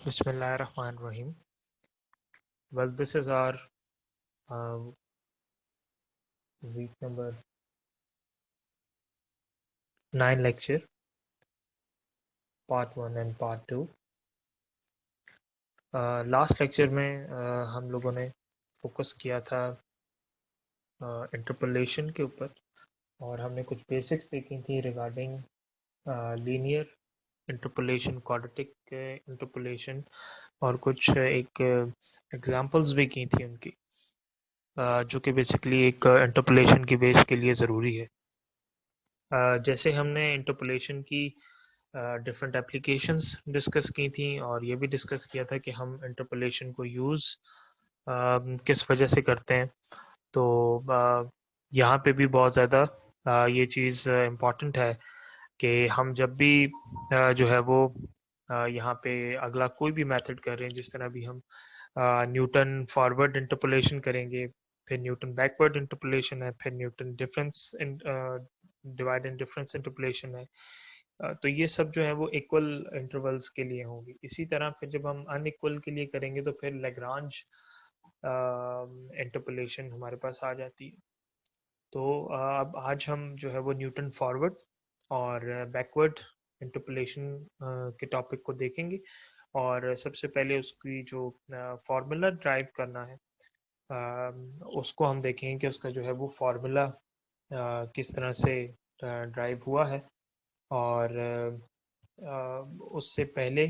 Bismillahirrahmanirrahim. Well, this is our uh, week number 9 lecture, part 1 and part 2. Last lecture में हम लोगों ने focus किया था इंटरपोलेशन के ऊपर और हमने कुछ बेसिक्स देखी थी regarding linear interpolation, quadratic interpolation और कुछ एक एग्जांपल्स भी की थी उनकी, जो कि बेसिकली एक इंटरपोलेशन की बेस के लिए ज़रूरी है। जैसे हमने इंटरपोलेशन की डिफरेंट एप्लीकेशंस डिस्कस की थी और ये भी डिस्कस किया था कि हम इंटरपोलेशन को यूज़ किस वजह से करते हैं। तो यहाँ पे भी बहुत ज़्यादा ये चीज़ इम्पॉर्टेंट है कि हम जब भी जो है वो यहाँ पे अगला कोई भी मेथड कर रहे हैं, जिस तरह भी हम न्यूटन फॉरवर्ड इंटरपोलेशन करेंगे, फिर न्यूटन बैकवर्ड इंटरपोलेशन है, फिर Newton difference divide and difference interpolation है। तो ये सब जो है वो इक्वल इंटरवल्स के लिए होंगी। इसी तरह फिर जब हम अनइक्वल के लिए करेंगे तो फिर लैग्रांज इंटरपोलेशन हमारे पास आ जाती है। तो अब आज हम जो है वो न्यूटन फॉरवर्ड और बैकवर्ड इंटरपोलेशन के टॉपिक को देखेंगे और सबसे पहले उसकी जो फार्मूला ड्राइव करना है उसको हम देखेंगे कि उसका जो है वो फार्मूला किस तरह से ड्राइव हुआ है। और उससे पहले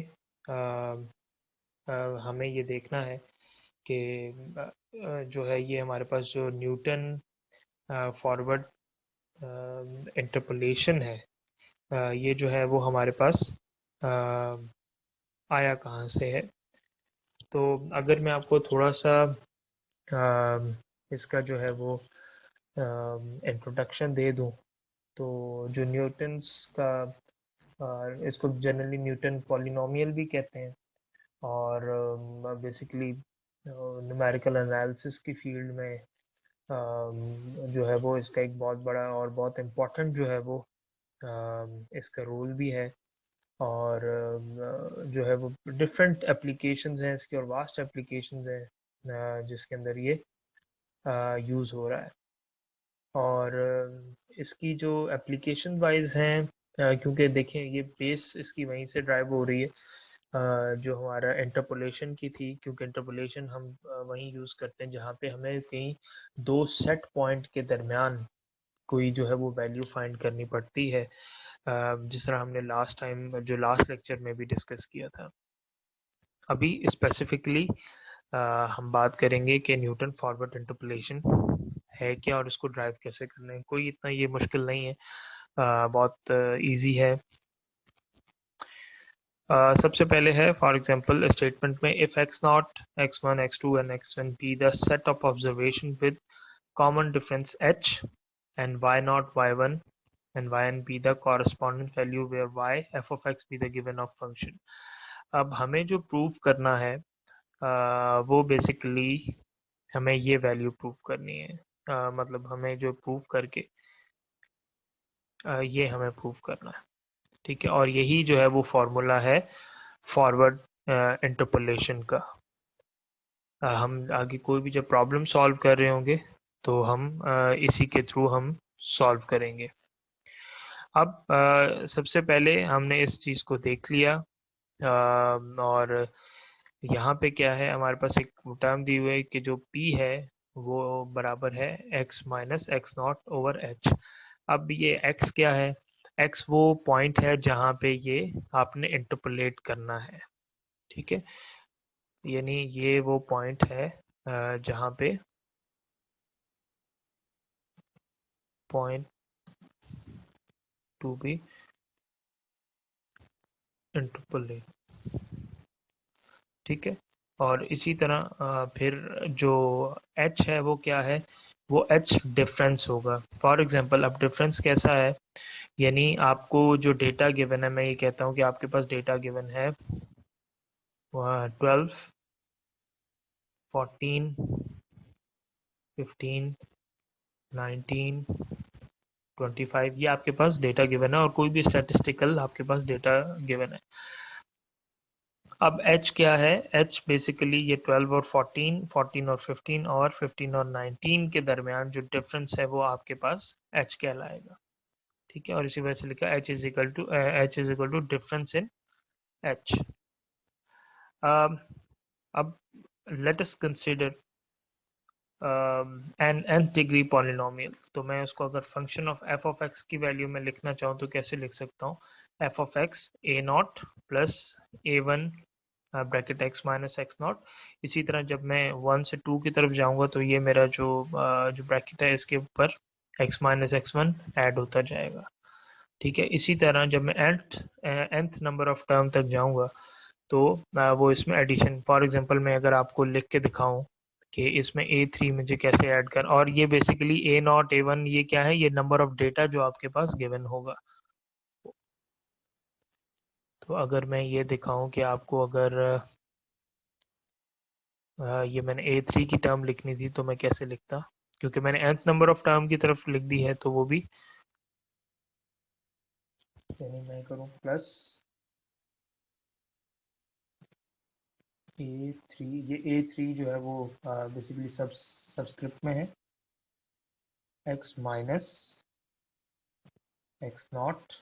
हमें ये देखना है कि जो है ये हमारे पास जो न्यूटन फॉरवर्ड इंटरपोलेशन है, ये जो है वो हमारे पास आया कहाँ से है। तो अगर मैं आपको थोड़ा सा इसका जो है वो इंट्रोडक्शन दे दूं, तो जो न्यूटन्स का इसको जनरली न्यूटन पॉलिनोमियल भी कहते हैं और बेसिकली न्यूमेरिकल एनालिसिस की फील्ड में जो है वो इसका एक बहुत बड़ा और बहुत इम्पोर्टेंट जो है वो इसका रोल भी है। और जो है वो डिफरेंट एप्लीकेशंस हैं इसकी और वास्ट एप्लीकेशंस हैं जिसके अंदर ये यूज़ हो रहा है। और इसकी जो एप्लीकेशन वाइज हैं, क्योंकि देखें ये बेस इसकी वहीं से ड्राइव हो रही है जो हमारा इंटरपोलेशन की थी, क्योंकि इंटरपोलेशन हम वहीं यूज़ करते हैं जहाँ पे हमें कहीं दो सेट पॉइंट के दरमियान कोई जो है वो वैल्यू फाइंड करनी पड़ती है, जिस तरह हमने लास्ट टाइम जो लास्ट लेक्चर में भी डिस्कस किया था। अभी स्पेसिफिकली हम बात करेंगे कि न्यूटन फॉरवर्ड इंटरपोलेशन है क्या और इसको ड्राइव कैसे करना है। कोई इतना ये मुश्किल नहीं है, बहुत इजी है। सबसे पहले है फॉर एग्जांपल स्टेटमेंट में if x not x1 x2 and x1 be the set of observation with common difference h and y not y1 and yn be the corresponding value where y f of x be the given of function। अब हमें जो prove करना है वो basically हमें ये value prove करनी है, मतलब हमें जो प्रूव करके ये हमें प्रूव करना है, ठीक है। और यही जो है वो फॉर्मूला है फॉरवर्ड इंटरपोलेशन का। हम आगे कोई भी जब प्रॉब्लम सॉल्व कर रहे होंगे तो हम इसी के थ्रू हम सॉल्व करेंगे। अब सबसे पहले हमने इस चीज़ को देख लिया और यहाँ पे क्या है, हमारे पास एक टर्म दी हुई है कि जो p है वो बराबर है x minus x not over h। अब ये x क्या है, x वो पॉइंट है जहाँ पे ये आपने इंटरपोलेट करना है, ठीक है। यानी ये वो पॉइंट है जहाँ पे पॉइंट टू बी इंटरपोलेट, ठीक है। और इसी तरह फिर जो h है वो क्या है, वो h डिफरेंस होगा। फॉर एग्जांपल अब डिफरेंस कैसा है, यानी आपको जो डेटा गिवन है, मैं ये कहता हूँ कि आपके पास डेटा गिवन है 12 14 15 19 25, ये आपके पास डेटा गिवन है और कोई भी स्टैटिस्टिकल आपके पास डेटा गिवन है। अब h क्या है? h बेसिकली ये 12 और 14, 14 और 15 और 15 और 19 के दरमियान जो डिफरेंस है वो आपके पास h कहलाएगा। ठीक है, और इसी वजह से लिखा h is equal to difference in h। अब let us consider an nth degree polynomial. तो मैं उसको अगर function of f of x की वैल्यू में लिखना चाहूँ तो कैसे लिख सकता हूँ? f of x a not plus a one bracket x minus x not. इसी तरह जब मैं 1 से 2 की तरफ जाऊंगा तो ये मेरा जो ब्रैकेट है इसके ऊपर x minus x one add होता जाएगा। ठीक है, इसी तरह जब मैं nth नंबर ऑफ टर्म तक जाऊंगा तो वो इसमें एडिशन, फॉर एग्जांपल मैं अगर आपको लिख के दिखाऊं कि इसमें A3 मुझे कैसे ऐड कर, और ये बेसिकली A नॉट A1 ये क्या है? ये नंबर ऑफ डेटा जो आपके पास गिवन होगा। तो अगर मैं ये दिखाऊं कि आपको अगर ये मैंने A3 की टर्म लिखनी थी तो मैं कैसे लिखता? क्योंकि मैंने nth नंबर ऑफ टर्म की तरफ लिख दी है तो वो भी यानी मैं करूं प्लस A3। ये A3 जो है वो बेसिकली सबस्क्रिप्ट में है x माइनस एक्स नॉट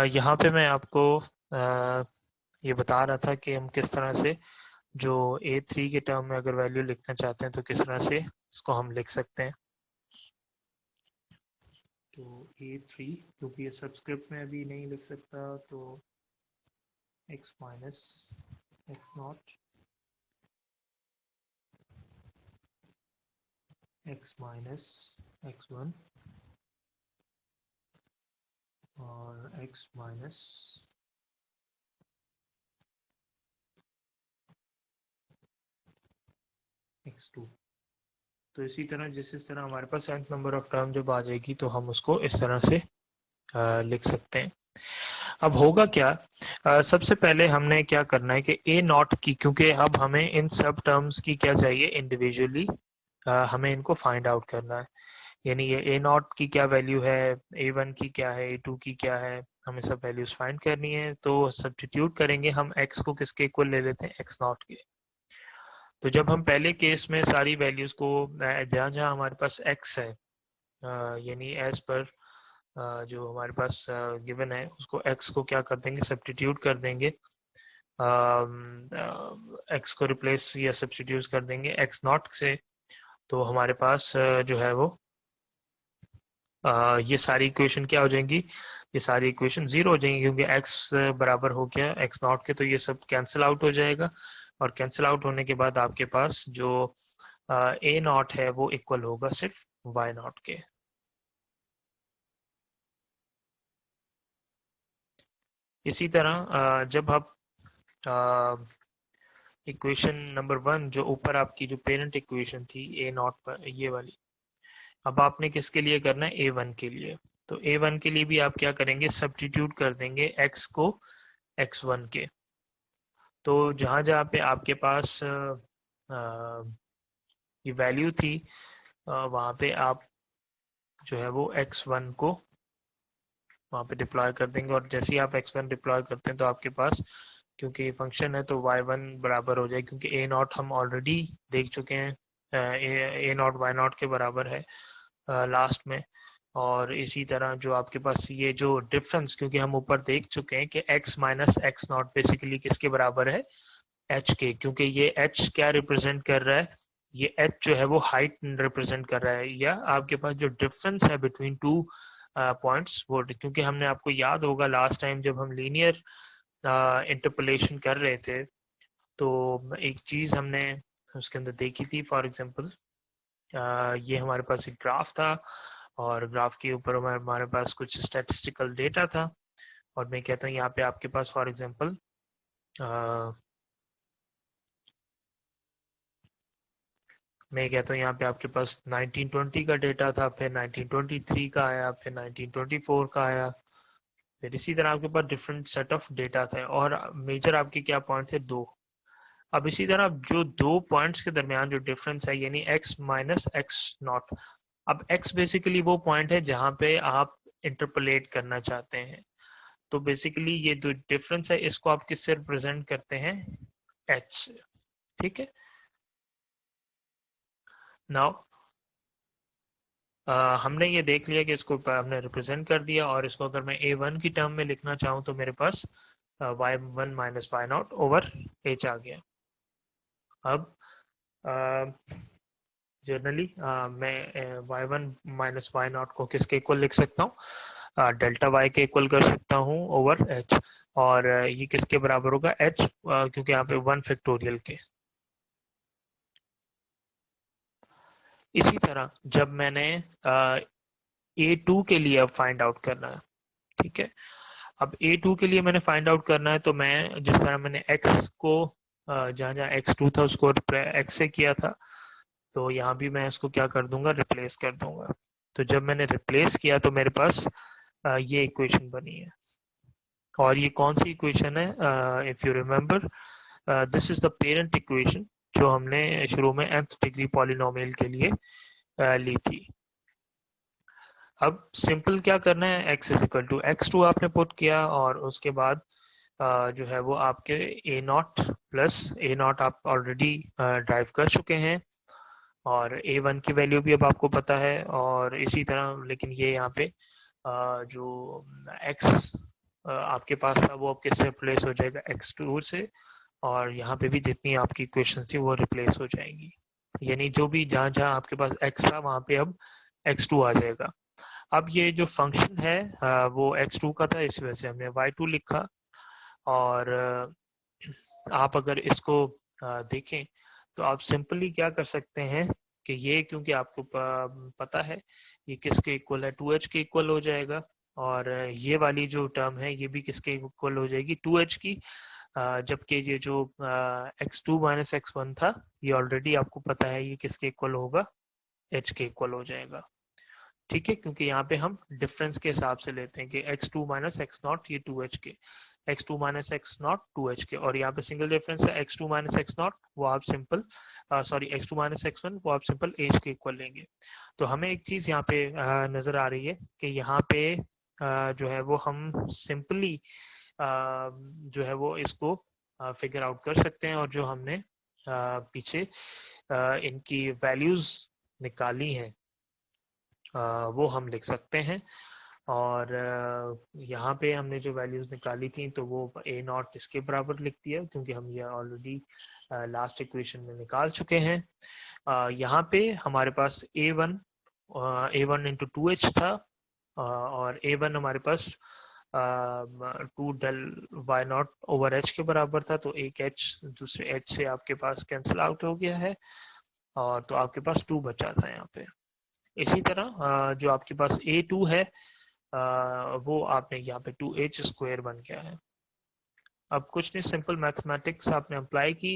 यहाँ पे मैं आपको ये बता रहा था कि हम किस तरह से जो A3 के टर्म में अगर वैल्यू लिखना चाहते हैं तो किस तरह से इसको हम लिख सकते हैं। तो A3 क्योंकि ये सबस्क्रिप्ट में अभी नहीं लिख सकता तो x minus x not x minus x one और x माइनस एक्स टू। तो इसी तरह जिस तरह हमारे पास nth नंबर ऑफ टर्म जब आ जाएगी तो हम उसको इस तरह से लिख सकते हैं। अब होगा क्या? सबसे पहले हमने क्या करना है कि ए नॉट की, क्योंकि अब हमें इन सब टर्म्स की क्या चाहिए इंडिविजुअली, हमें इनको फाइंड आउट करना है। यानी ये ए नॉट की क्या वैल्यू है, ए वन की क्या है, ए टू की क्या है, हमें सब वैल्यूज फाइंड करनी है। तो सब्स्टिट्यूट करेंगे हम एक्स को किसके इक्वल ले लेते हैं? एक्स नॉट के। तो जब हम पहले केस में सारी वैल्यूज को जहाँ जहाँ हमारे पास एक्स है यानी एज पर जो हमारे पास गिवन है उसको एक्स को क्या कर देंगे? सब्स्टिट्यूट कर देंगे, एक्स को रिप्लेस या सब्स्टिट्यूट कर देंगे एक्स नॉट से। तो हमारे पास जो है वो ये सारी इक्वेशन क्या हो जाएंगी? ये सारी इक्वेशन जीरो हो जाएंगी क्योंकि x बराबर हो गया x नॉट के, तो ये सब कैंसिल आउट हो जाएगा। और कैंसिल आउट होने के बाद आपके पास जो a नॉट है वो इक्वल होगा सिर्फ y नॉट के। इसी तरह जब आप इक्वेशन नंबर 1 जो ऊपर आपकी जो पेरेंट इक्वेशन थी a नॉट पर, ये वाली, अब आपने किसके लिए करना है? A1 के लिए। तो A1 के लिए भी आप क्या करेंगे? सब्स्टिट्यूट कर देंगे x को x1 के। तो जहाँ जहाँ पे आपके पास ये वैल्यू थी वहाँ पे आप जो है वो x1 को वहाँ पे डिप्लॉय कर देंगे, और जैसे ही आप x1 डिप्लॉय करते हैं तो आपके पास, क्योंकि ये फंक्शन है तो y1 बराबर हो जाए, क्योंकि a नॉट हम ऑलरेडी देख चुके हैं ए नॉट y नॉट के बराबर है लास्ट में। और इसी तरह जो आपके पास ये जो डिफरेंस, क्योंकि हम ऊपर देख चुके हैं कि x minus x not basically किसके बराबर है? h के, क्योंकि ये h क्या रिप्रेजेंट कर रहा है? ये h जो है वो हाइट रिप्रेजेंट कर रहा है, या आपके पास जो डिफरेंस है बिटवीन टू पॉइंट्स वो, क्योंकि हमने आपको याद होगा लास्ट टाइम जब हम लीनियर इंटरपोलेशन कर रहे थे तो एक चीज हमने उसके अंदर देखी थी। फॉर एग्जांपल ये हमारे पास एक ग्राफ था और ग्राफ के ऊपर हमारे पास कुछ स्टैटिस्टिकल डेटा था, और मैं कहता हूँ यहाँ पे आपके पास फॉर एग्जांपल मैं कहता हूँ यहाँ पे आपके पास 1920 का डेटा था, फिर 1923 का आया, फिर 1924 का आया, फिर इसी तरह आपके पास डिफरेंट सेट ऑफ डेटा थे, और मेजर आपके क्या पॉइंट थे? दो। अब इसी तरह जो दो पॉइंट्स के दरमियान जो डिफरेंस है यानी x माइनस एक्स नॉट, अब x बेसिकली वो पॉइंट है जहां पे आप इंटरपोलेट करना चाहते हैं, तो बेसिकली ये जो डिफरेंस है इसको आप किससे रिप्रेजेंट करते हैं, h से, ठीक है। नाउ हमने ये देख लिया कि इसको हमने रिप्रेजेंट कर दिया, और इसको अगर मैं a1 की टर्म में लिखना चाहूँ तो मेरे पास y1 minus y not over h आ गया। अब जनरली मैं y1 माइनस वाई नॉट को किसके इक्वल लिख सकता हूँ, डेल्टा y के इक्वल कर सकता हूँ ओवर h, और ये किसके बराबर होगा, h, क्योंकि यहाँ पे 1 फैक्टोरियल के। इसी तरह जब मैंने a2 के लिए अब फाइंड आउट करना है, ठीक है, अब a2 के लिए मैंने फाइंड आउट करना है, तो मैं जिस तरह मैंने x को जहाँ जहाँ x2 था उसको x से किया था, तो यहाँ भी मैं इसको क्या कर दूंगा, रिप्लेस कर दूंगा। तो जब मैंने रिप्लेस किया तो मेरे पास ये इक्वेशन बनी है, और ये कौन सी इक्वेशन है, if you remember, this is the parent equation जो हमने शुरू में nth डिग्री पॉलिनोमियल के लिए ली थी। अब सिंपल क्या करना है, x is equal to x2 आपने पुट किया, और उसके बाद जो है वो आपके ए नॉट प्लस ए नॉट आप ऑलरेडी ड्राइव कर चुके हैं, और a1 की वैल्यू भी अब आपको पता है, और इसी तरह लेकिन ये यहाँ पे जो x आपके पास था वो अब किससे रिप्लेस हो जाएगा, x2 से, और यहाँ पे भी जितनी आपकी इक्वेशन थी वो रिप्लेस हो जाएंगी, यानी जो भी जहाँ जहाँ आपके पास x था वहाँ पे अब x2 आ जाएगा। अब ये जो फंक्शन है वो x2 का था, इस वजह से हमने y2 लिखा, और आप अगर इसको देखें तो आप सिंपली क्या कर सकते हैं कि ये क्योंकि आपको पता है ये किसके इक्वल है, 2h के इक्वल हो जाएगा, और ये वाली जो टर्म है ये भी किसके इक्वल हो जाएगी, 2h की, जबकि ये जो x2 माइनस x1 था ये ऑलरेडी आपको पता है ये किसके इक्वल होगा, h के इक्वल हो जाएगा, ठीक है, क्योंकि यहाँ पे हम डिफरेंस के हिसाब से लेते हैं कि x2 माइनस एक्स नॉट ये 2h के, x2 minus x not 2h के, और यहाँ पे सिंगल डिफरेंस है x2 माइनस एक्स नॉट, वो आप simple sorry x2 minus x1 वो आप सिंपल h के इक्वल लेंगे। तो हमें एक चीज यहाँ पे नजर आ रही है कि यहाँ पे जो है वो हम सिंपली जो है वो इसको फिगर आउट कर सकते हैं, और जो हमने पीछे इनकी वैल्यूज निकाली हैं वो हम लिख सकते हैं, और यहाँ पे हमने जो वैल्यूज निकाली थी तो वो ए नॉट इसके बराबर लिख दिया, क्योंकि हम ये ऑलरेडी लास्ट इक्वेशन में निकाल चुके हैं। यहाँ पे हमारे पास a1 इंटू 2h था, और a1 हमारे पास 2 del y not over h के बराबर था, तो एक h दूसरे h से आपके पास कैंसिल आउट हो गया है, और तो आपके पास 2 बचा था यहाँ पे। इसी तरह जो आपके पास a2 है वो आपने यहाँ पे 2h स्क्वायर बन गया है। अब कुछ नहीं, सिंपल मैथमेटिक्स आपने अप्लाई की,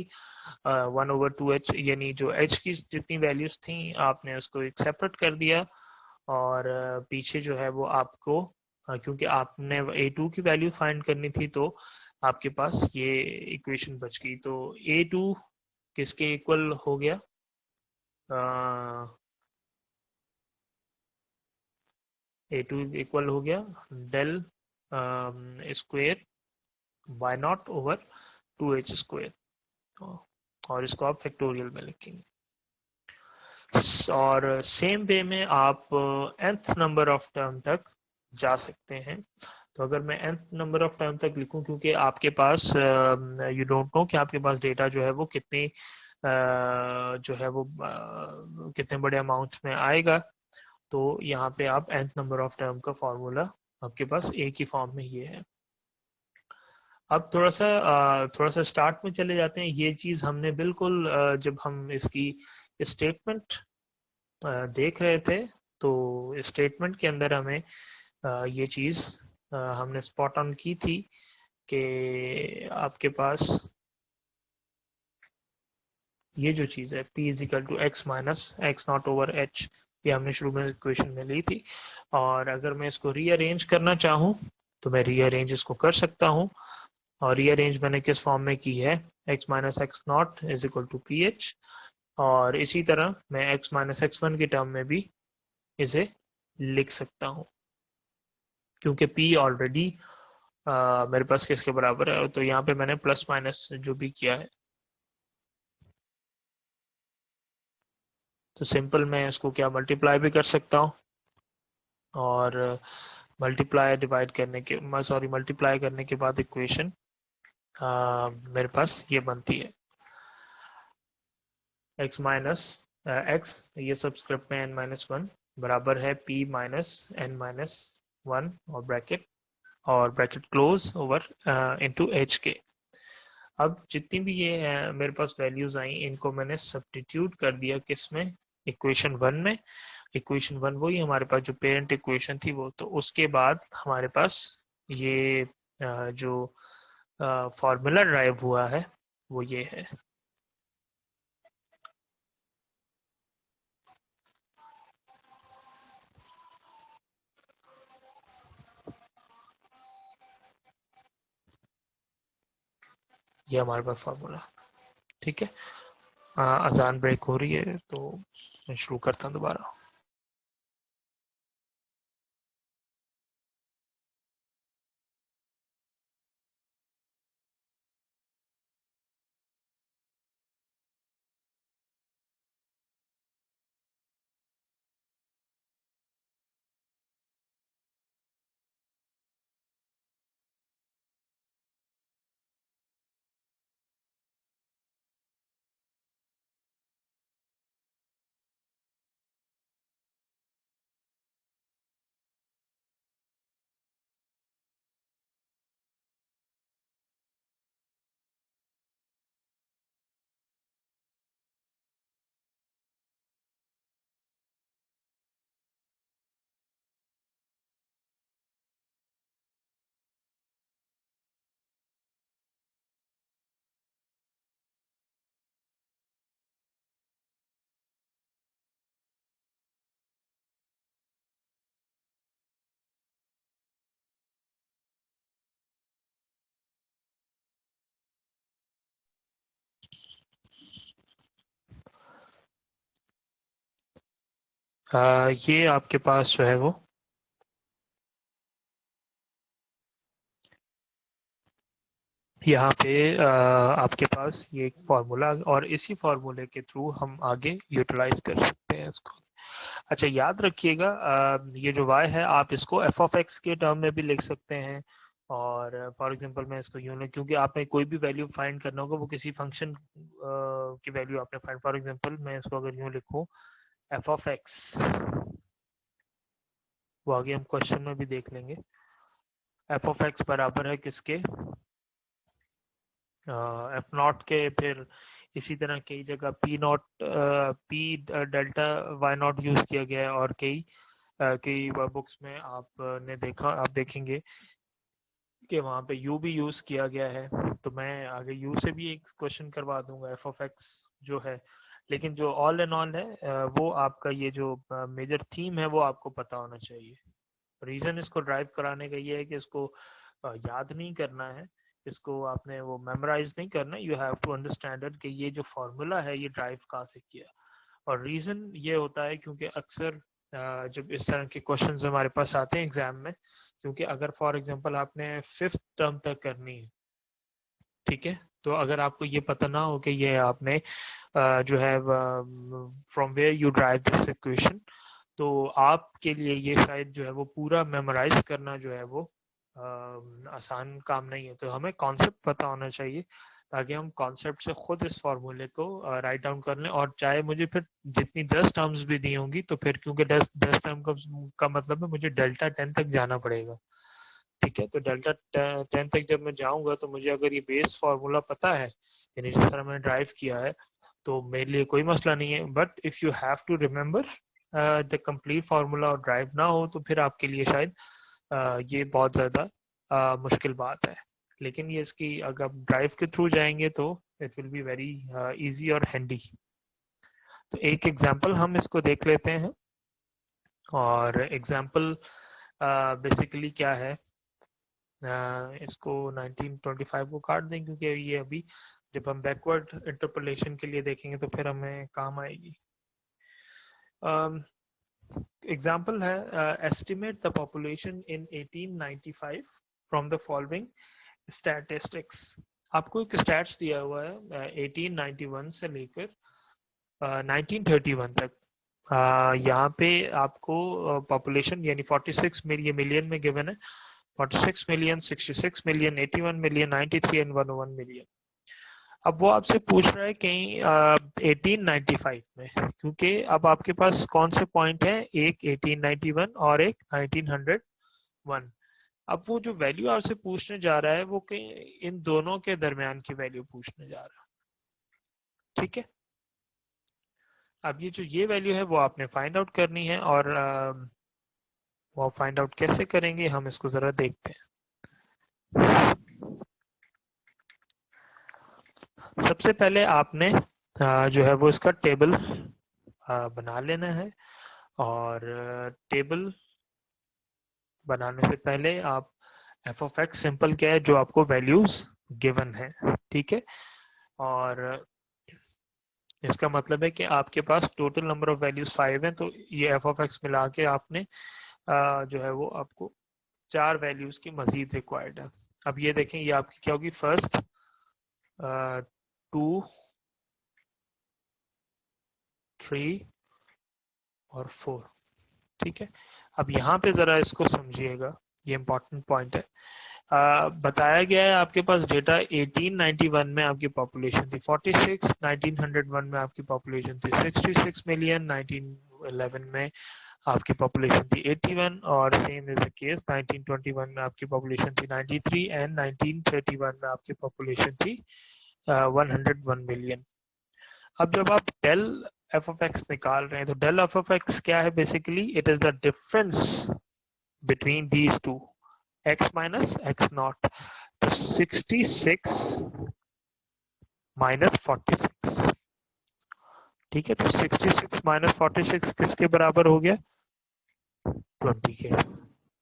1/2h यानी जो h की जितनी वैल्यूज थी आपने उसको एक सेपरेट कर दिया, और पीछे जो है वो आपको क्योंकि आपने a2 की वैल्यू फाइंड करनी थी तो आपके पास ये इक्वेशन बच गई, तो a2 किसके इक्वल हो गया, a2 इक्वल हो गया del square y not over 2h square, और इसको आप फैक्टोरियल में लिखेंगे, और सेम वे में आप nth नंबर ऑफ टर्म तक जा सकते हैं। तो अगर मैं nth नंबर ऑफ टर्म तक लिखूं, क्योंकि आपके पास यू डोंट नो कि आपके पास डेटा जो है वो कितनी जो है वो कितने बड़े अमाउंट में आएगा, तो यहाँ पे आप nth नंबर ऑफ टर्म का फॉर्मूला आपके पास एक ही फॉर्म में ये है। अब थोड़ा सा स्टार्ट में चले जाते हैं। ये चीज हमने बिल्कुल जब हम इसकी स्टेटमेंट देख रहे थे तो स्टेटमेंट के अंदर हमें ये चीज हमने स्पॉट ऑन की थी कि आपके पास ये जो चीज है p is equal to x minus x not over h, ये हमने शुरू में इक्वेशन में ली थी, और अगर मैं इसको रीअरेंज करना चाहूँ तो मैं रीअरेंज इसको कर सकता हूँ, और रीअरेंज मैंने किस फॉर्म में की है, x minus x not is equal to p h, और इसी तरह मैं x माइनस एक्स वन के टर्म में भी इसे लिख सकता हूँ, क्योंकि p ऑलरेडी मेरे पास किसके बराबर है, तो यहाँ पे मैंने प्लस माइनस जो भी किया है, तो सिंपल मैं इसको क्या मल्टीप्लाई भी कर सकता हूँ, और मल्टीप्लाई करने के बाद इक्वेशन मेरे पास ये बनती है x माइनस एक्स, ये सबस्क्रिप्ट में n माइनस वन बराबर है p minus n minus one और bracket close over into h के। अब जितनी भी ये मेरे पास वैल्यूज आई, इनको मैंने सब्स्टिट्यूट कर दिया किस में, इक्वेशन वन में। इक्वेशन वन वही हमारे पास जो पेरेंट इक्वेशन थी वो, तो उसके बाद हमारे पास ये जो फॉर्मूला ड्राइव हुआ है वो ये है। ये हमारे पास फॉर्मूला, ठीक है। अजान ब्रेक हो रही है तो मैं शुरू करता हूँ दोबारा। ये आपके पास जो है वो यहाँ पे आपके पास ये एक फार्मूला, और इसी फार्मूले के थ्रू हम आगे यूटिलाइज कर सकते हैं इसको। अच्छा याद रखिएगा, ये जो y है आप इसको f ऑफ x के टर्म में भी लिख सकते हैं, और फॉर एग्जांपल मैं इसको यूं लिख, क्योंकि आपने कोई भी वैल्यू फाइंड करना होगा वो किसी फंक्शन की वैल्यू आपने फाइंड, फॉर एग्जांपल मैं इसको अगर यूं लिखूं f ऑफ x, वो आगे हम क्वेश्चन में भी देख लेंगे। f ऑफ x बराबर है किसके, एफ नॉट के, फिर इसी तरह कई जगह p not p delta y not use किया गया है, और कई बुक्स में आपने देखा, आप देखेंगे कि वहाँ पे यू भी यूज किया गया है। तो मैं आगे यू से भी एक क्वेश्चन करवा दूंगा एफ ऑफ एक्स जो है, लेकिन जो ऑल एंड ऑल है वो आपका ये जो मेजर थीम है वो आपको पता होना चाहिए। रीजन इसको ड्राइव कराने का ये है कि इसको याद नहीं करना है, इसको आपने वो मेमोराइज नहीं करना, you have to understand it कि ये जो फॉर्मूला है ये ड्राइव कहाँ से किया। और रीजन ये होता है क्योंकि अक्सर जब इस तरह के क्वेश्चंस हमारे पास आते हैं एग्जाम में, क्योंकि अगर फॉर एग्जांपल आपने फिफ्थ टर्म तक करनी है, ठीक है, तो अगर आपको ये पता ना हो कि ये आपने जो है from where you drive this equation, तो आपके लिए ये शायद जो है वो पूरा मेमोराइज करना जो है वो आसान काम नहीं है। तो हमें कॉन्सेप्ट पता होना चाहिए ताकि हम कॉन्सेप्ट से खुद इस फॉर्मूले को राइट डाउन कर लें, और चाहे मुझे फिर जितनी 10 टर्म्स भी दी होंगी तो फिर क्योंकि 10 टर्म का मतलब है मुझे डेल्टा 10 तक जाना पड़ेगा, ठीक है। तो डेल्टा 10 तक जब मैं जाऊंगा तो मुझे अगर ये बेस फार्मूला पता है, यानी जिस तरह मैंने ड्राइव किया है, तो मेरे लिए कोई मसला नहीं है। But if you have to remember the complete formula और ड्राइव ना हो तो फिर आपके लिए शायद ये बहुत ज़्यादा मुश्किल बात है। लेकिन ये इसकी अगर आप ड्राइव के थ्रू जाएंगे तो it will be very easy और हैंडी। तो एक एग्जांपल हम इसको देख लेते हैं, और एग्जांपल बेसिकली क्या है, इसको 1925 को काट दें क्योंकि ये अभी जब हम बैकवर्ड इंटरपोलेशन के लिए देखेंगे तो फिर हमें काम आएगी। एग्जाम्पल है, estimate the population in 1895 from the following statistics. आपको एक स्टैट्स दिया हुआ है 1891 से लेकर 1931 तक। यहाँ पे आपको पॉपुलेशन यानी 46 मिलियन में गिवन है, 46 million, 66 million, 81 million, 93 and 101 million. अब वो आपसे पूछ रहा है कहीं 1895 में, क्योंकि अब आपके पास कौन से पॉइंट है, एक 1891 और एक 1901। अब वो जो वैल्यू आपसे पूछने जा रहा है वो कहीं इन दोनों के दरमियान की वैल्यू पूछने जा रहा है, ठीक है। अब ये जो ये वैल्यू है वो आपने फाइंड आउट करनी है, और वो फाइंड आउट कैसे करेंगे हम इसको जरा देखते हैं। सबसे पहले आपने जो है वो इसका टेबल बना लेना है, और टेबल बनाने से पहले आप एफ ऑफ एक्स सिंपल क्या है, जो आपको वैल्यूज गिवन है, ठीक है। और इसका मतलब है कि आपके पास टोटल नंबर ऑफ वैल्यूज 5 हैं, तो ये एफ ऑफ एक्स मिला के आपने जो है वो आपको 4 वैल्यूज की मजीद रिक्वायर्ड है। अब ये देखें, ये आपकी क्या होगी, फर्स्ट 2 3 और 4, ठीक है। अब यहाँ पे जरा इसको समझिएगा, ये इंपॉर्टेंट पॉइंट है। बताया गया है आपके पास डेटा 1891 में आपकी पॉपुलेशन थी 46, 1901 में आपकी पॉपुलेशन थी 66 मिलियन, 1911 में आपकी पॉपुलेशन थी 81, और सेम इज द केस 1921 में आपकी पॉपुलेशन थी 93 एंड 1931 में आपकी पॉपुलेशन थी 101 मिलियन। अब जब आप डेल एफ ऑफ एक्स निकाल रहे हैं तो डेल एफ ऑफ एक्स क्या है, basically it is the difference between these two, x minus x not. तो 66 माइनस 46, ठीक है। तो 66 माइनस 46 किसके बराबर हो गया, 20 के,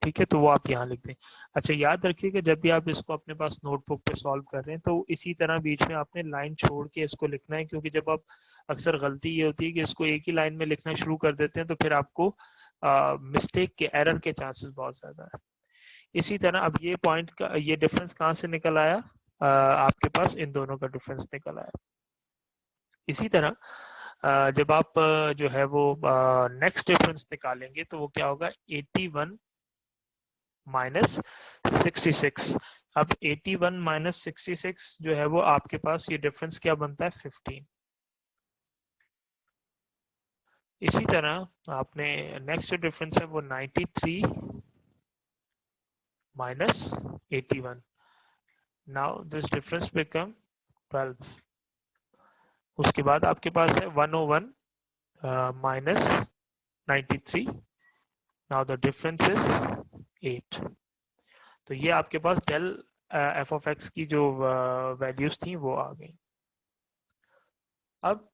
ठीक है। तो वो आप यहाँ लिख दें। अच्छा, याद रखिएगा जब भी आप इसको अपने पास नोटबुक पे सॉल्व कर रहे हैं तो इसी तरह बीच में आपने लाइन छोड़ के इसको लिखना है, क्योंकि जब आप अक्सर गलती ये होती है कि इसको एक ही लाइन में लिखना शुरू कर देते हैं तो फिर आपको मिस्टेक के, एरर के चांसेस बहुत ज्यादा है। इसी तरह अब ये पॉइंट का ये डिफरेंस कहाँ से निकल आया, आपके पास इन दोनों का डिफरेंस निकल आया। इसी तरह जब आप जो है वो नेक्स्ट डिफरेंस निकालेंगे तो वो क्या होगा, 81 माइनस 66। अब 81 माइनस 66 जो है वो आपके पास ये डिफरेंस क्या बनता है, 15। इसी तरह आपने नेक्स्ट जो डिफरेंस है वो 93 minus 81, now this difference become 12। उसके बाद आपके पास है 101 minus 93, now the difference is 8। तो ये आपके पास डेल एफ ऑफ एक्स की जो वैल्यूज थी वो आ गई। अब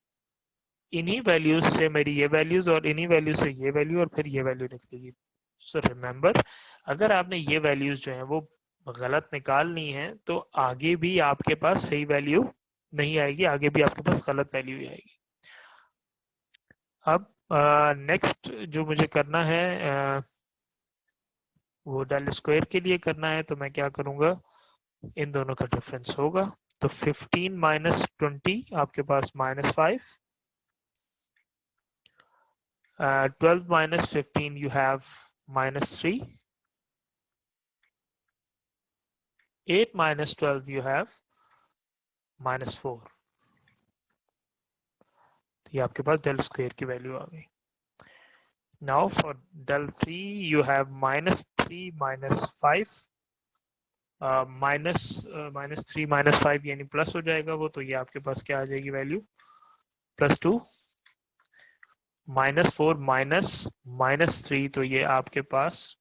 इन्हीं वैल्यूज से मेरी ये वैल्यूज और इन्हीं वैल्यूज से ये वैल्यू और फिर ये वैल्यू निकलेगी। सो रिमेंबर, अगर आपने ये वैल्यूज जो है वो गलत निकालनी है तो आगे भी आपके पास सही वैल्यू नहीं आएगी, आगे भी आपके पास गलत वैल्यू ही आएगी। अब नेक्स्ट जो मुझे करना है वो डेल स्क्वायर के लिए करना है, तो मैं क्या करूंगा, इन दोनों का डिफरेंस होगा। तो 15 माइनस 20 आपके पास -5, 12 minus 15 you have -3, 8 minus 12 you have -4। तो ये आपके पास डेल स्क्वायर की वैल्यू आ गई। Now for del 3 you have -3 -5, -3 -5 यानी प्लस हो जाएगा वो, तो ये आपके पास क्या आ जाएगी वैल्यू, +2, -4 -3, तो ये आपके पास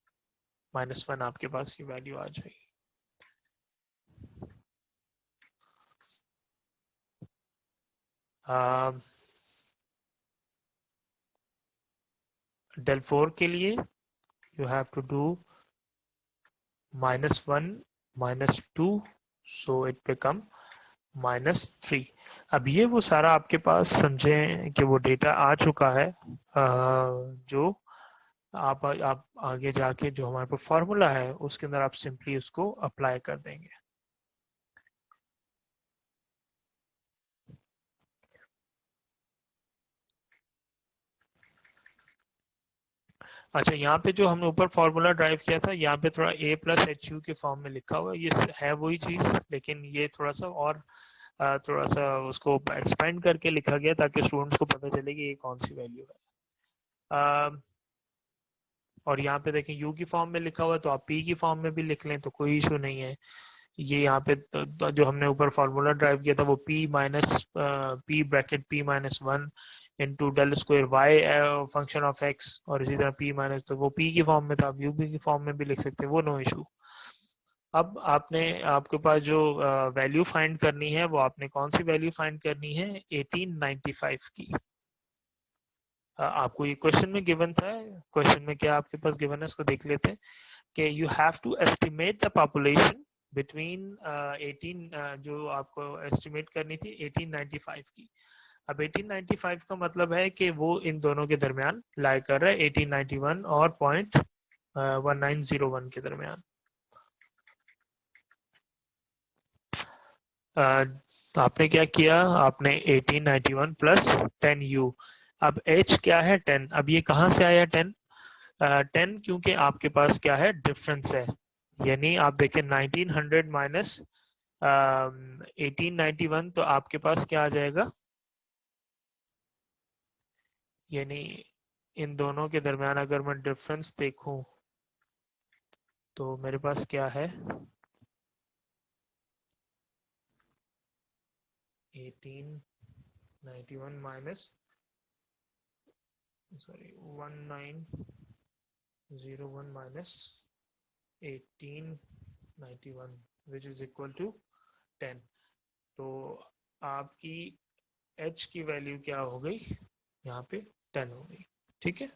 -1 आपके पास ये वैल्यू आ जाएगी। del 4 के लिए you have to do -1 -2, so it become -3। अब ये वो सारा आपके पास समझें कि वो डेटा आ चुका है, जो आप आगे जाके जो हमारे पास फॉर्मूला है उसके अंदर आप सिंपली उसको अप्लाई कर देंगे। अच्छा, यहाँ पे जो हमने ऊपर फॉर्मूला ड्राइव किया था, यहाँ पे थोड़ा a प्लस एच यू के फॉर्म में लिखा हुआ है, ये है वही चीज, लेकिन ये थोड़ा सा और थोड़ा सा उसको एक्सपेंड करके लिखा गया ताकि स्टूडेंट्स को पता चले कि ये कौन सी वैल्यू है। और यहाँ पे देखें u की फॉर्म में लिखा हुआ है, तो आप p की फॉर्म में भी लिख लें तो कोई इशू नहीं है। ये यहाँ पे जो हमने ऊपर फॉर्मूला ड्राइव किया था वो p minus p bracket p minus 1 into del square y function of x, और इसी तरह p माइनस, तो वो p की फॉर्म में था, आप u की फॉर्म में भी लिख सकते हैं, वो नो इशू। अब आपके पास जो वैल्यू फाइंड करनी है, वो आपने कौन सी वैल्यू फाइंड करनी है, 1895 की। आपको ये क्वेश्चन में गिवन था, क्वेश्चन में क्या आपके पास गिवन है इसको देख लेते हैं कि you have to estimate the population between 18, जो आपको एस्टिमेट करनी थी 1895 की। अब 1895 का मतलब है कि वो इन दोनों के दरमियान लाई कर रहा है, 1891 और पॉइंट 1901 के दरमियान। आपने क्या किया, आपने 1891 प्लस 10u। अब h क्या है 10, अब ये कहाँ से आया 10, 10 क्योंकि आपके पास क्या है डिफरेंस है, यानी आप देखें 1900 माइनस 1891, तो आपके पास क्या आ जाएगा, यानी इन दोनों के दरमियान अगर मैं डिफरेंस देखूं तो मेरे पास क्या है 1891 minus, sorry 1901 minus 1891 which is equal to 10। तो आपकी h की वैल्यू क्या हो गई, यहाँ पे 10 हो गई, ठीक है।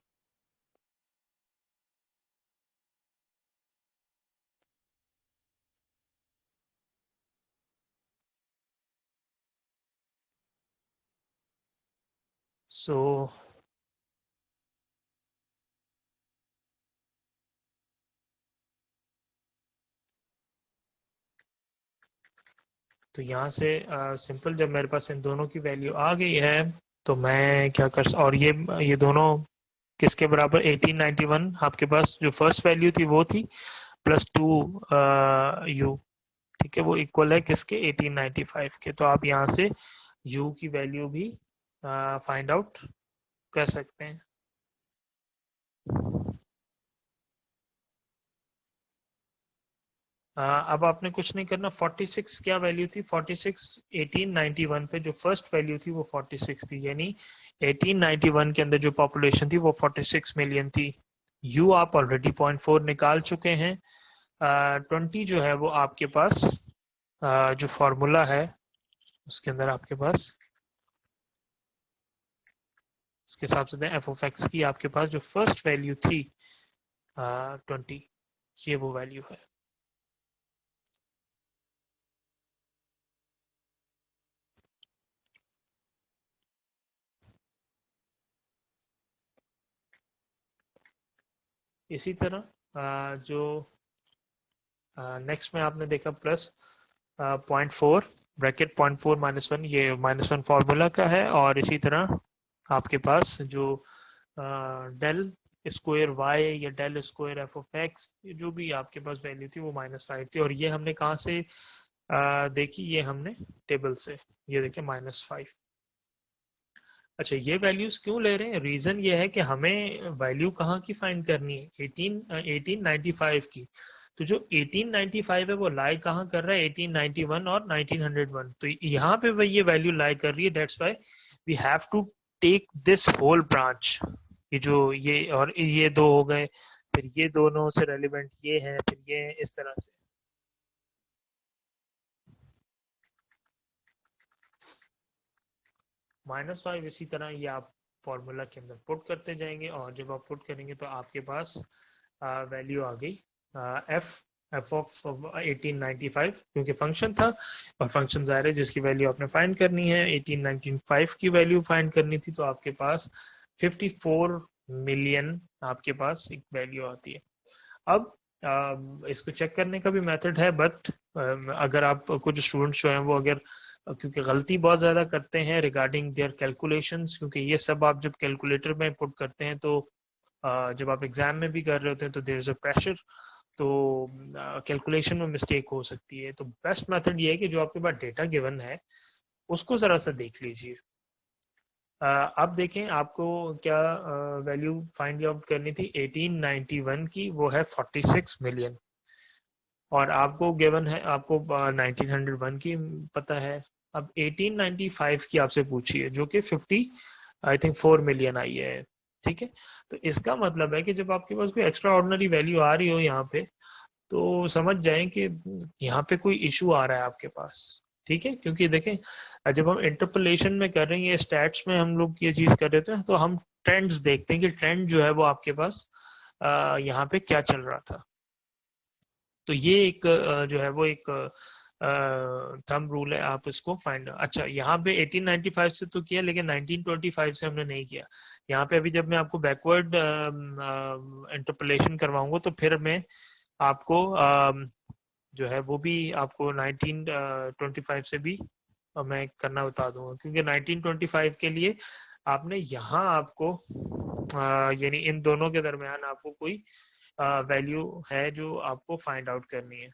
सो तो यहाँ से सिंपल, जब मेरे पास इन दोनों की वैल्यू आ गई है तो मैं क्या कर, और ये दोनों किसके बराबर, 1891 आपके पास जो फर्स्ट वैल्यू थी वो थी, प्लस 2 यू, ठीक है, वो इक्वल है किसके 1895 के। तो आप यहाँ से u की वैल्यू भी फाइंड आउट कर सकते हैं। अब आपने कुछ नहीं करना, 46 क्या वैल्यू थी, 46 1891 पे जो फर्स्ट वैल्यू थी वो 46 थी, यानी 1891 के अंदर जो पॉपुलेशन थी वो 46 मिलियन थी। यू आप ऑलरेडी 0.4 निकाल चुके हैं। 20 जो है वो आपके पास जो फॉर्मूला है उसके अंदर आपके पास उसके हिसाब से एफ ऑफ एक्स की आपके पास जो फर्स्ट वैल्यू थी 20, ये वो वैल्यू है। इसी तरह जो नेक्स्ट में आपने देखा प्लस 0.4 ब्रैकेट 0.4 -1, ये -1 फॉर्मूला का है, और इसी तरह आपके पास जो डेल स्क्वायर वाई या del square f of x, जो भी आपके पास वैल्यू थी वो -5 थी, और ये हमने कहाँ से देखी, ये हमने टेबल से, ये देखिए -5। अच्छा, ये वैल्यूज क्यों ले रहे हैं, रीजन ये है कि हमें वैल्यू कहाँ की फाइंड करनी है, 1895 की। तो जो 1895 है वो लाई कहाँ कर रहा है, 1891 और 1901, तो यहाँ पे वही ये वैल्यू लाई कर रही है, that's why we have to take this whole branch. ये जो ये और ये दो हो गए, फिर ये दोनों से रेलिवेंट ये है, फिर ये इस तरह से। -5 इसी तरह ये आप फॉर्मूला के अंदर पुट करते जाएंगे, और जब आप पुट करेंगे तो आपके पास वैल्यू आ गई f एफ ऑफ 1895, क्योंकि फंक्शन था और फंक्शन ज़ाहिर है जिसकी वैल्यू आपने फाइंड करनी है, 1895 की वैल्यू फाइंड करनी थी, तो आपके पास 54 मिलियन आपके पास एक वैल्यू आती है। अब इसको चेक करने का भी मेथड है, बट अगर आप कुछ स्टूडेंट्स जो हैं वो अगर क्योंकि गलती बहुत ज़्यादा करते हैं रिगार्डिंग देयर कैलकुलेशंस, क्योंकि ये सब आप जब कैलकुलेटर में पुट करते हैं तो जब आप एग्जाम में भी कर रहे होते हैं तो देयर इज अ प्रेशर, तो कैलकुलेशन में मिस्टेक हो सकती है। तो बेस्ट मेथड ये है कि जो आपके पास डेटा गिवन है उसको ज़रा सा देख लीजिए। अब देखें आपको क्या वैल्यू फाइंड आउट करनी थी 1891 की, वो है 46 मिलियन, और आपको गिवन है, आपको 1901 की पता है। अब 1895 की आपसे पूछी है जो कि 50 आई थिंक 4 मिलियन आई है, ठीक है। तो इसका मतलब है कि जब आपके पास कोई एक्स्ट्रा ऑर्डिनरी वैल्यू आ रही हो यहाँ पे, तो समझ जाएं कि यहाँ पे कोई इशू आ रहा है आपके पास, ठीक है। क्योंकि देखें जब हम इंटरपोलेशन में कर रहे हैं या स्टैट्स में हम लोग ये चीज कर रहे थे तो हम ट्रेंड्स देखते हैं कि ट्रेंड जो है वो आपके पास यहाँ पे क्या चल रहा था। तो ये एक जो है वो एक थंब रूल है, आप इसको फाइंड। अच्छा, यहाँ पे 1895 से तो किया लेकिन 1925 से हमने नहीं किया। यहाँ पे अभी जब मैं आपको बैकवर्ड इंटरपोलेशन करवाऊंगा तो फिर मैं आपको जो है वो भी आपको 1925 से भी मैं करना बता दूंगा, क्योंकि 1925 के लिए आपने यहाँ आपको यानी इन दोनों के दरमियान आपको कोई वैल्यू है जो आपको फाइंड आउट करनी है।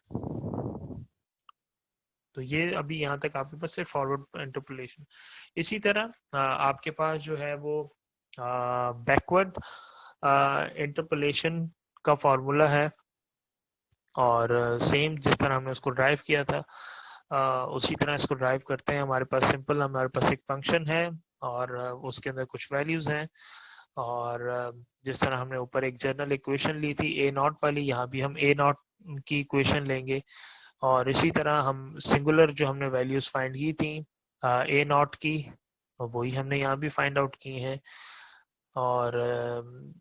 तो ये अभी यहाँ तक आपके पास सिर्फ फॉरवर्ड इंटरपोलेशन। इसी तरह आपके पास जो है वो बैकवर्ड इंटरपोलेशन का फॉर्मूला है, और सेम जिस तरह हमने उसको ड्राइव किया था उसी तरह इसको ड्राइव करते हैं। हमारे पास सिंपल, हमारे पास एक फंक्शन है और उसके अंदर कुछ वैल्यूज हैं, और जिस तरह हमने ऊपर एक जनरल इक्वेशन ली थी ए नॉट वाली, यहाँ भी हम ए नॉट की इक्वेशन लेंगे, और इसी तरह हम सिंगुलर जो हमने वैल्यूज फाइंड की थी ए नॉट की, वही हमने यहाँ भी फाइंड आउट की हैं। और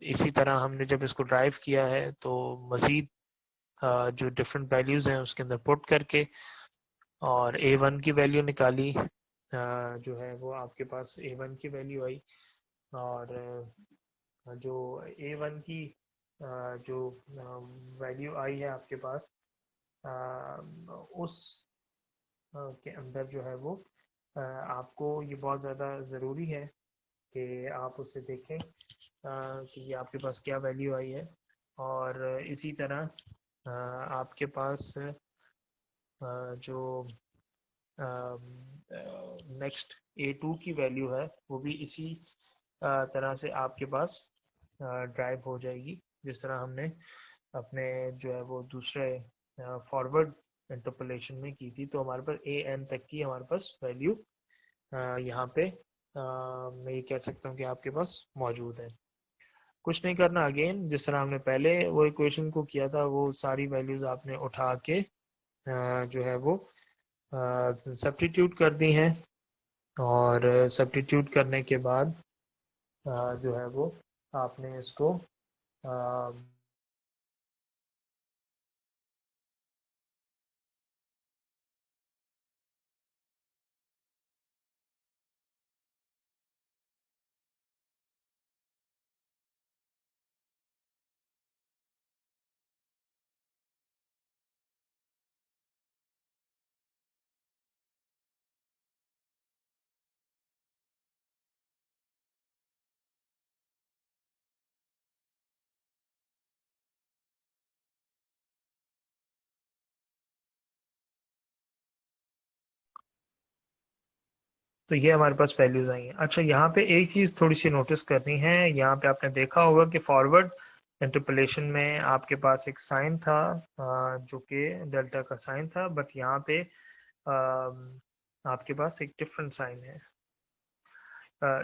इसी तरह हमने जब इसको ड्राइव किया है तो मज़ीद जो डिफरेंट वैल्यूज हैं उसके अंदर पुट करके और A1 की वैल्यू निकाली, जो है वो आपके पास A1 की वैल्यू आई, और जो A1 की जो वैल्यू आई है आपके पास उस के अंदर जो है वो आपको ये बहुत ज़्यादा ज़रूरी है कि आप उसे देखें कि ये आपके पास क्या वैल्यू आई है। और इसी तरह आपके पास जो नेक्स्ट A2 की वैल्यू है वो भी इसी तरह से आपके पास ड्राइव हो जाएगी, जिस तरह हमने अपने जो है वो दूसरे फॉरवर्ड इंटरपोलेशन में की थी। तो हमारे पास AN तक की हमारे पास वैल्यू यहाँ पे मैं ये कह सकता हूँ कि आपके पास मौजूद है। कुछ नहीं करना, अगेन जिस तरह हमने पहले वो इक्वेशन को किया था वो सारी वैल्यूज आपने उठा के जो है वो सब्स्टिट्यूट कर दी हैं, और सब्स्टिट्यूट करने के बाद जो है वो आपने इसको तो ये हमारे पास वैल्यूज आई हैं। अच्छा, यहाँ पे एक चीज़ थोड़ी सी नोटिस करनी है, यहाँ पे आपने देखा होगा कि फॉरवर्ड इंटरपोलेशन में आपके पास एक साइन था जो कि डेल्टा का साइन था, बट यहाँ पे आपके पास एक डिफरेंट साइन है।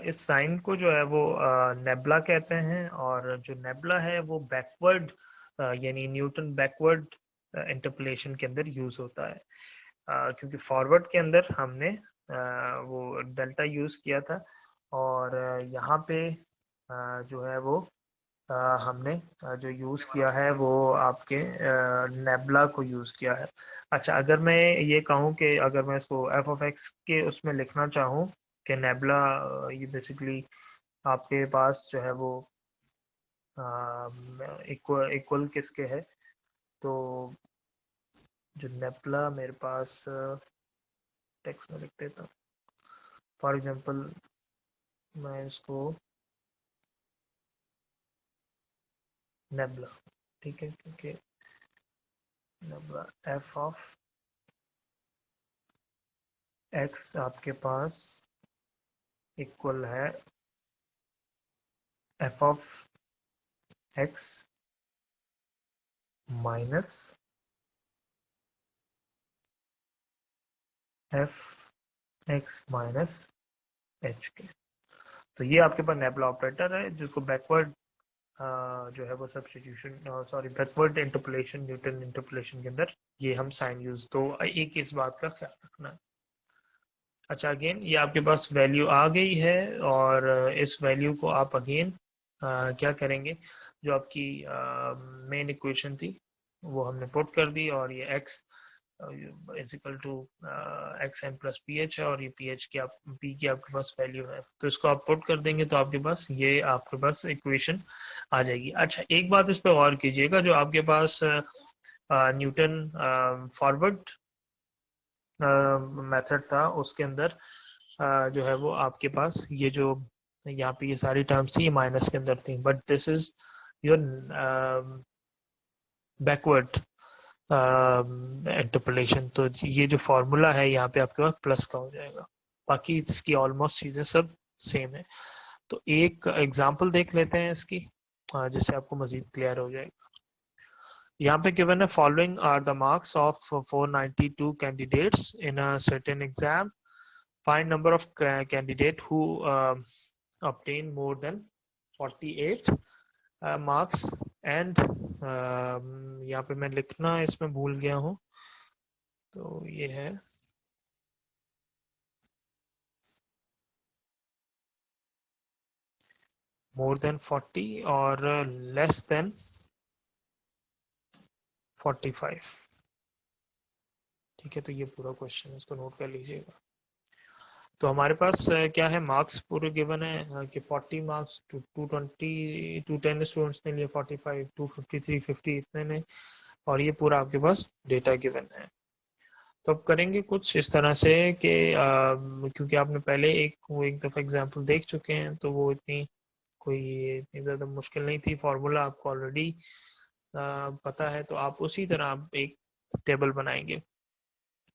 इस साइन को जो है वो नेबला कहते हैं, और जो नेबला है वो बैकवर्ड यानी न्यूटन बैकवर्ड इंटरपोलेशन के अंदर यूज होता है, क्योंकि फॉरवर्ड के अंदर हमने वो डेल्टा यूज किया था, और यहाँ पे जो है वो हमने जो यूज़ किया है वो आपके नेबला को यूज़ किया है। अच्छा, अगर मैं ये कहूँ कि अगर मैं इसको एफ ऑफ एक्स के उसमें लिखना चाहूँ कि नेबला, ये बेसिकली आपके पास जो है वो इक्वल इक्वल किसके है, तो जो नेबला मेरे पास टेक्स्ट में लिख देता हूँ। फॉर एग्जांपल मैं इसको नेबला, ठीक है, क्योंकि नेबला एफ ऑफ एक्स आपके पास इक्वल है F of x minus F x minus H के। तो ये आपके पास नेबला ऑपरेटर है जिसको बैकवर्ड जो है वो substitution, sorry, backward interpolation, Newton interpolation के अंदर ये हम साइन यूज, तो एक इस बात का ख्याल रखना है। अच्छा, अगेन ये आपके पास वैल्यू आ गई है और इस वैल्यू को आप अगेन क्या करेंगे, जो आपकी मेन इक्वेशन थी वो हमने पुट कर दी, और ये x is equal to x n plus p h है, और ये पी एच की आप पी की आपके पास वैल्यू है, तो इसको आप पुट कर देंगे तो आपके पास ये आपके पास इक्वेशन आ जाएगी। अच्छा, एक बात इस पर और कीजिएगा, जो आपके पास न्यूटन फॉरवर्ड मेथड था उसके अंदर जो है वो आपके पास ये जो यहाँ पे ये सारी टर्म्स थी ये माइनस के अंदर थी, but this is your backward interpolation, तो ये जो फॉर्मूला है यहाँ पे आपके पास प्लस का हो जाएगा, बाकी इसकी ऑलमोस्ट चीजें सब सेम है। तो एक एग्जांपल देख लेते हैं इसकी, जिससे आपको मजीद क्लियर हो जाएगा। यहाँ पे गिवन है, following are the marks of 492 candidates in a certain exam, find number of candidate who obtain more than 48 marks and यहाँ पे मैं लिखना इसमें भूल गया हूँ, तो ये है more than 40 और less than 45। ठीक है, तो ये पूरा क्वेश्चन इसको नोट कर लीजिएगा। तो हमारे पास क्या है, मार्क्स पूरे गिवन है कि 40 मार्क्स, 220 210 स्टूडेंट्स ने लिए 45, 253 50 इतने ने, और ये पूरा आपके पास डेटा गिवन है। तो अब करेंगे कुछ इस तरह से कि क्योंकि आपने पहले एक दफ़ा एग्जांपल देख चुके हैं, तो वो इतनी ज़्यादा मुश्किल नहीं थी, फार्मूला आपको ऑलरेडी पता है, तो आप उसी तरह आप एक टेबल बनाएंगे।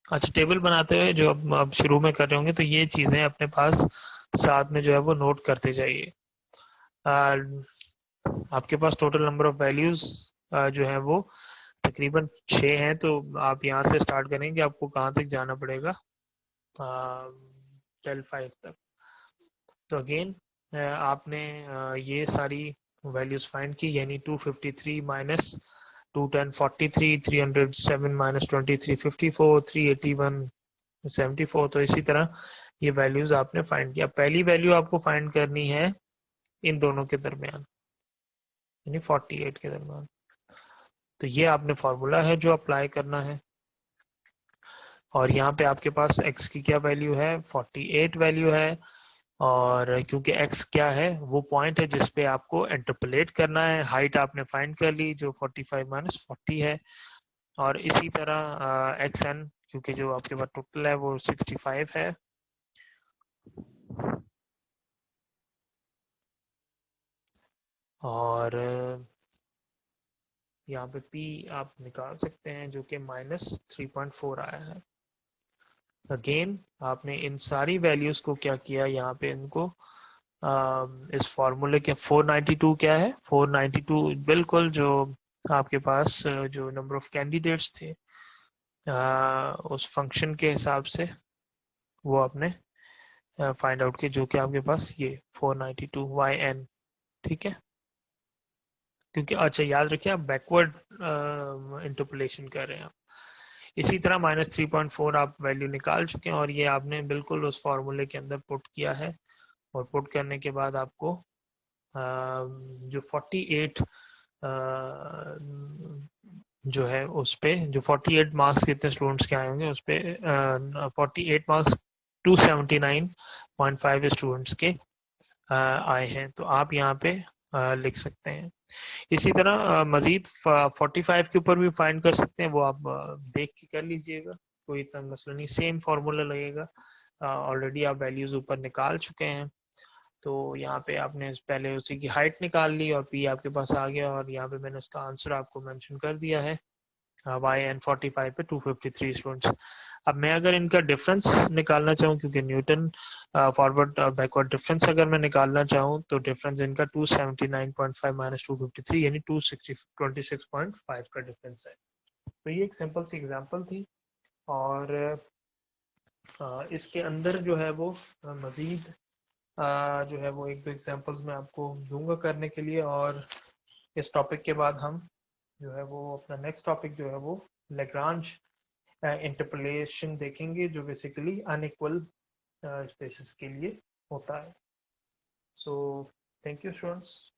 अच्छा, टेबल बनाते हुए जो अब शुरू में कर रहे होंगे, तो ये चीज़ें अपने पास साथ में जो है वो नोट करते जाइए। आपके पास टोटल नंबर ऑफ वैल्यूज जो है वो तकरीबन 6 हैं, तो आप यहाँ से स्टार्ट करेंगे, आपको कहाँ तक जाना पड़ेगा, टेल 5 तक। तो अगेन आपने ये सारी वैल्यूज फाइंड की, यानी 253 माइनस 210 43, 307 माइनस 23 54, 381 74, तो इसी तरह ये वैल्यूज आपने फाइंड किया। पहली वैल्यू आपको फाइंड करनी है इन दोनों के दरमियान, यानी 48 के दरमियान, तो ये आपने फार्मूला है जो अप्लाई करना है। और यहाँ पे आपके पास x की क्या वैल्यू है, 48 वैल्यू है, और क्योंकि x क्या है, वो पॉइंट है जिसपे आपको इंटरपोलेट करना है। हाइट आपने फाइंड कर ली जो 45 माइनस 40 है, और इसी तरह xn, क्योंकि जो आपके पास टोटल है वो 65 है, और यहाँ पे p आप निकाल सकते हैं जो कि -3.4 आया है। अगेन आपने इन सारी वैल्यूज को क्या किया, यहाँ पे इनको इस फॉर्मूले के 492 क्या है, 492 बिल्कुल जो आपके पास जो नंबर ऑफ कैंडिडेट्स थे उस फंक्शन के हिसाब से वो आपने फाइंड आउट किया, जो कि आपके पास ये 492 yn, ठीक है। क्योंकि अच्छा, याद रखिए आप बैकवर्ड इंटरपोलेशन कर रहे हैं आप। इसी तरह -3.4 आप वैल्यू निकाल चुके हैं, और ये आपने बिल्कुल उस फॉर्मूले के अंदर पुट किया है, और पुट करने के बाद आपको जो 48 जो है उस पे जो 48 मार्क्स कितने स्टूडेंट्स के आए होंगे उस पे 48 मार्क्स 279.5 स्टूडेंट्स के आए हैं, तो आप यहाँ पे लिख सकते हैं। इसी तरह मजीद 45 के ऊपर भी फाइंड कर सकते हैं, वो आप देख के कर लीजिएगा, कोई इतना मसला नहीं, सेम फार्मूला लगेगा, ऑलरेडी आप वैल्यूज ऊपर निकाल चुके हैं। तो यहाँ पे आपने पहले उसी की हाइट निकाल ली और पी आपके पास आ गया, और यहाँ पे मैंने उसका आंसर आपको मेंशन कर दिया है, वाई एन 45 पे 253 स्टूडेंट्स। अब मैं अगर इनका डिफरेंस निकालना चाहूँ, क्योंकि न्यूटन फॉरवर्ड बैकवर्ड डिफरेंस अगर मैं निकालना चाहूँ, तो डिफरेंस इनका 279.5 माइनस 253 यानी 26.5 का डिफरेंस है। तो ये एक सिंपल सी एग्जांपल थी, और इसके अंदर जो है वो मजीद जो है वो एक दो एग्जांपल्स मैं आपको दूंगा करने के लिए, और इस टॉपिक के बाद हम जो है वो अपना नेक्स्ट टॉपिक जो है वो लैग्रांज इंटरपोलेशन देखेंगे, जो बेसिकली अनइक्वल स्पेसेस के लिए होता है। So thank you students.